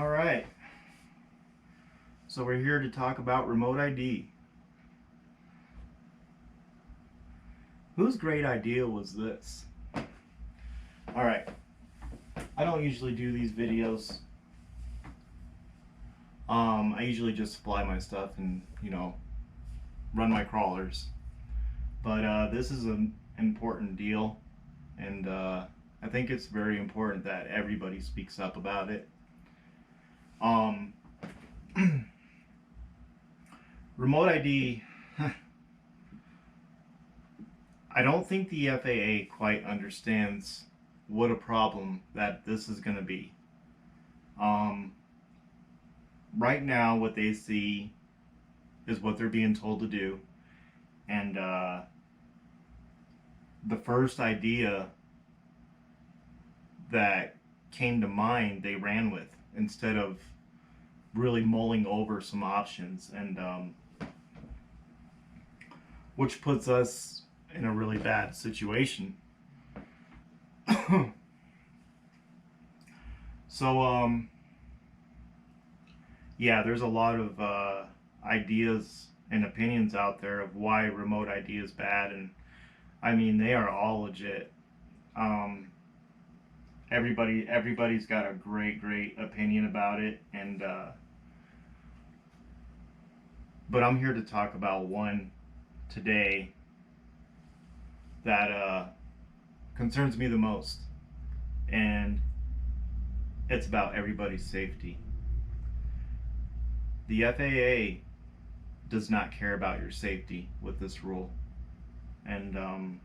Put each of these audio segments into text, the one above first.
All right, so we're here to talk about remote ID. Whose great idea was this? All right, I don't usually do these videos. I usually just supply my stuff and, run my crawlers. But this is an important deal, and I think it's very important that everybody speaks up about it. Um, Remote ID, I don't think the FAA quite understands what a problem that this is going to be. Um, right now, what they see is what they're being told to do, and the first idea that came to mind, they ran with instead of really mulling over some options, and which puts us in a really bad situation. So, yeah, there's a lot of ideas and opinions out there of why remote ID is bad, and I mean they are all legit. Um, everybody's got a great opinion about it, and but I'm here to talk about one today that concerns me the most, and it's about everybody's safety. The FAA does not care about your safety with this rule, and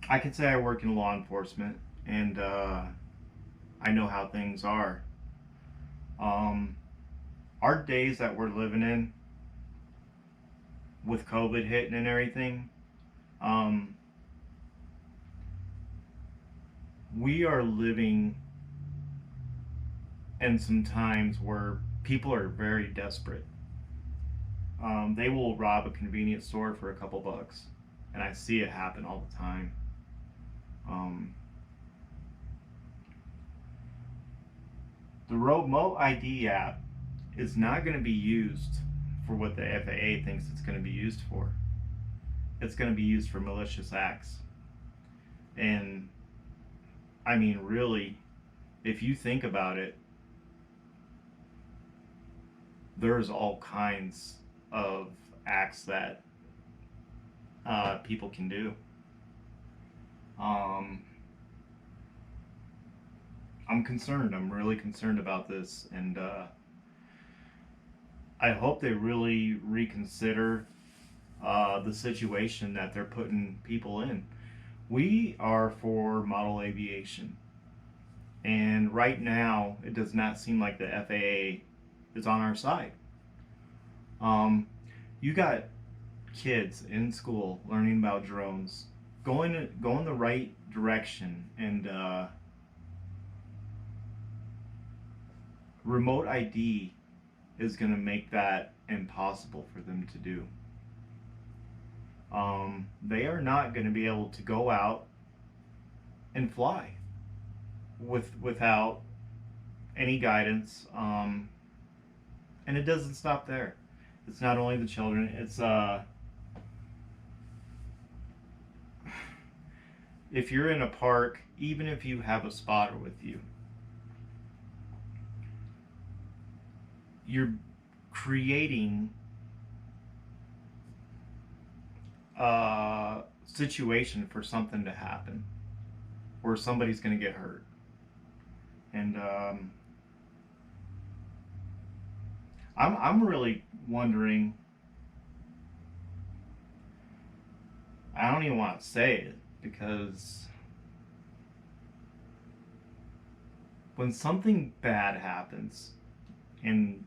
I can say I work in law enforcement, and I know how things are. Um, our days that we're living in with COVID hitting and everything, um, we are living in some times where people are very desperate. They will rob a convenience store for a couple bucks, and I see it happen all the time. Um, the remote ID app is not going to be used for what the FAA thinks it's going to be used for. It's going to be used for malicious acts. And I mean, really, if you think about it, there's all kinds of acts that people can do. Um, I'm concerned. I'm really concerned about this, and I hope they really reconsider the situation that they're putting people in. We are for model aviation, and right now it does not seem like the FAA is on our side. Um, you got kids in school learning about drones, going the right direction, and remote ID is going to make that impossible for them to do. They are not going to be able to go out and fly without any guidance. And it doesn't stop there. It's not only the children. It's if you're in a park, even if you have a spotter with you, you're creating a situation for something to happen where somebody's going to get hurt. And I'm really wondering. I don't even want to say it because when something bad happens, and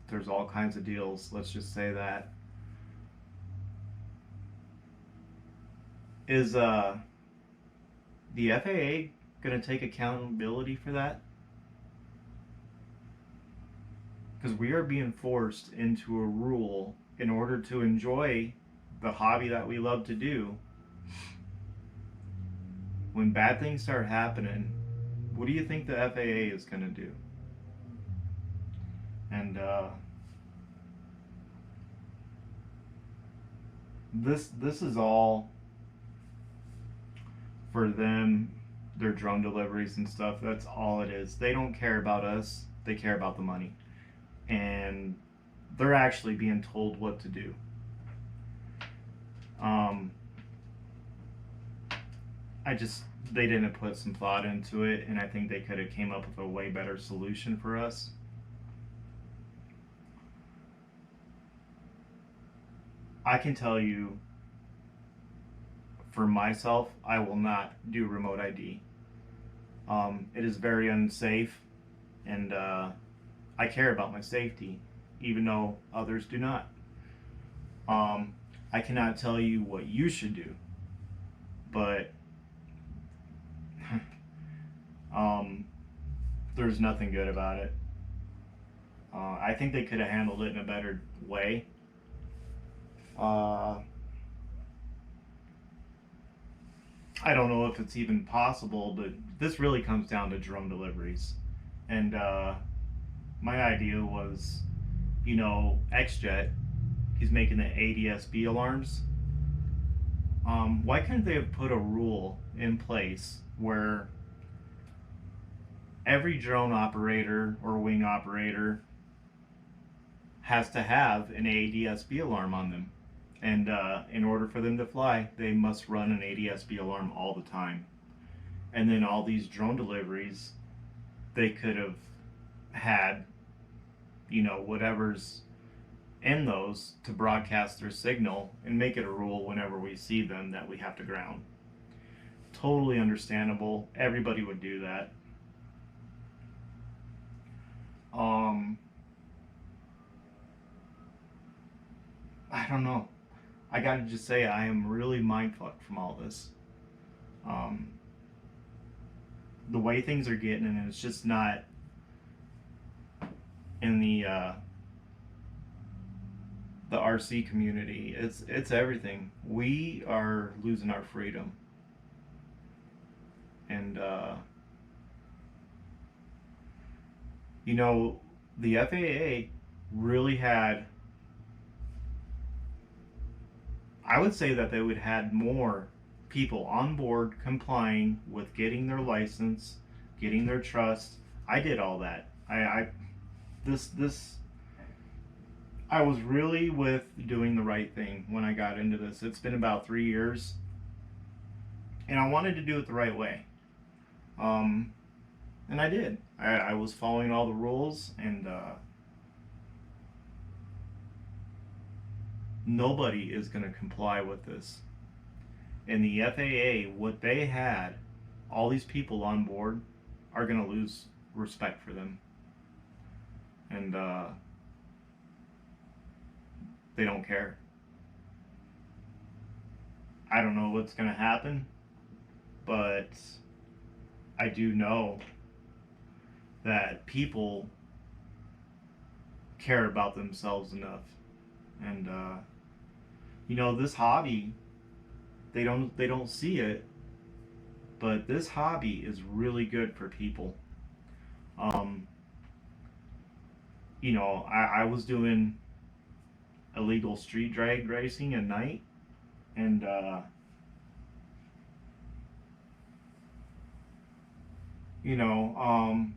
there's all kinds of deals, let's just say that, is the FAA going to take accountability for that? Because we are being forced into a rule in order to enjoy the hobby that we love to do. When bad things start happening, What do you think the FAA is going to do? And this is all for them, their drone deliveries and stuff. That's all it is. They don't care about us. They care about the money, and they're actually being told what to do. Um, I just they didn't put some thought into it, and I think they could have came up with a way better solution for us. I can tell you, for myself, I will not do remote ID. It is very unsafe, and I care about my safety, even though others do not. Um, I cannot tell you what you should do, but um, there's nothing good about it. I think they could have handled it in a better way. Uh, I don't know if it's even possible, but this really comes down to drone deliveries. And my idea was, XJet, he's making the ADSB alarms. Why couldn't they have put a rule in place where every drone operator or wing operator has to have an ADSB alarm on them? And in order for them to fly, they must run an ADSB alarm all the time. And then all these drone deliveries, they could have had, whatever's in those to broadcast their signal and make it a rule whenever we see them that we have to ground. Totally understandable. Everybody would do that. I don't know. I gotta just say, I am really mindfucked from all this. Um, the way things are getting, and it's just not in the RC community. It's everything. We are losing our freedom, and the FAA really had. I would say that they would had more people on board complying with getting their license, getting their trust. I did all that. This I was really with doing the right thing when I got into this. It's been about 3 years, and I wanted to do it the right way. And I did. I was following all the rules, and nobody is going to comply with this. And the FAA, what they had, all these people on board are going to lose respect for them. And they don't care. I don't know what's going to happen, but I do know that people care about themselves enough. And this hobby, they don't see it, but this hobby is really good for people. Um, I was doing illegal street drag racing at night, and you know, um,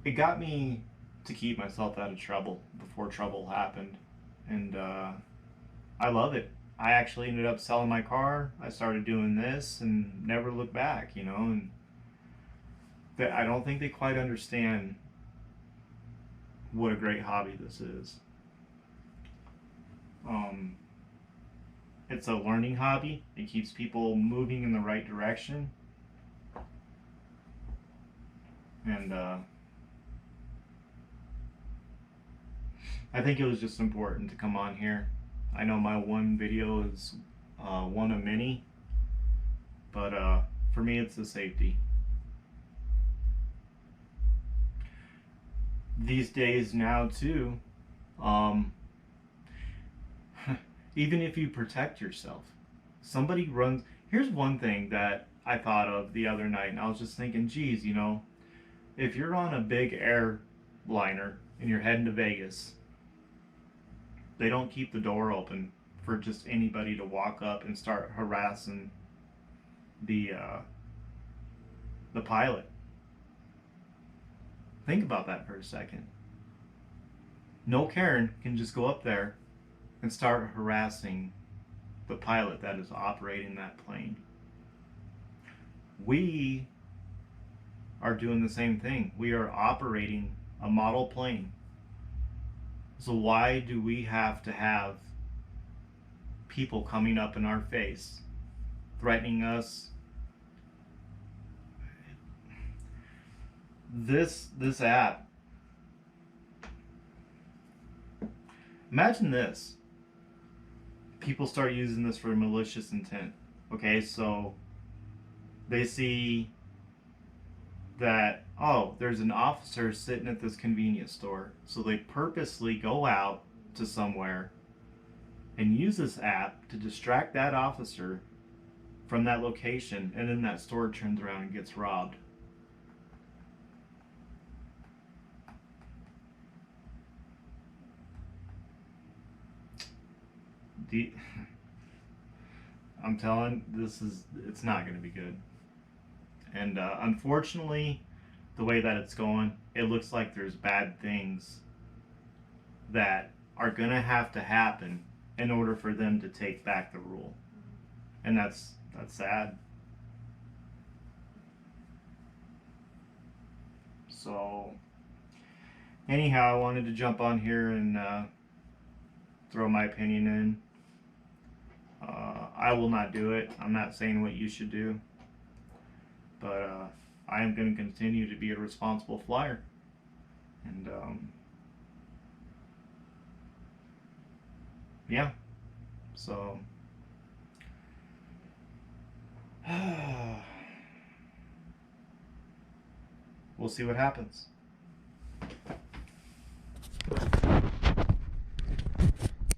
it got me to keep myself out of trouble before trouble happened, and I love it. I actually ended up selling my car. I started doing this and never looked back, and that I don't think they quite understand what a great hobby this is. Um, it's a learning hobby. It keeps people moving in the right direction, and I think it was just important to come on here. I know my one video is one of many, but for me, it's the safety. These days now too, um, even if you protect yourself, somebody runs. Here's one thing that I thought of the other night, and I was just thinking, geez, if you're on a big airliner and you're heading to Vegas, they don't keep the door open for just anybody to walk up and start harassing the uh, the pilot. Think about that for a second. No Karen can just go up there and start harassing the pilot that is operating that plane. We are doing the same thing. We are operating a model plane. So why do we have to have people coming up in our face, threatening us? This app. Imagine this. People start using this for malicious intent. Okay, so they see that, oh, there's an officer sitting at this convenience store. So they purposely go out to somewhere and use this app to distract that officer from that location, and then that store turns around and gets robbed. I'm telling, it's not going to be good. And unfortunately, the way that it's going, it looks like there's bad things that are going to have to happen in order for them to take back the rule. And that's sad. So, anyhow, I wanted to jump on here and throw my opinion in. I will not do it. I'm not saying what you should do. But I am going to continue to be a responsible flyer. And yeah, so we'll see what happens.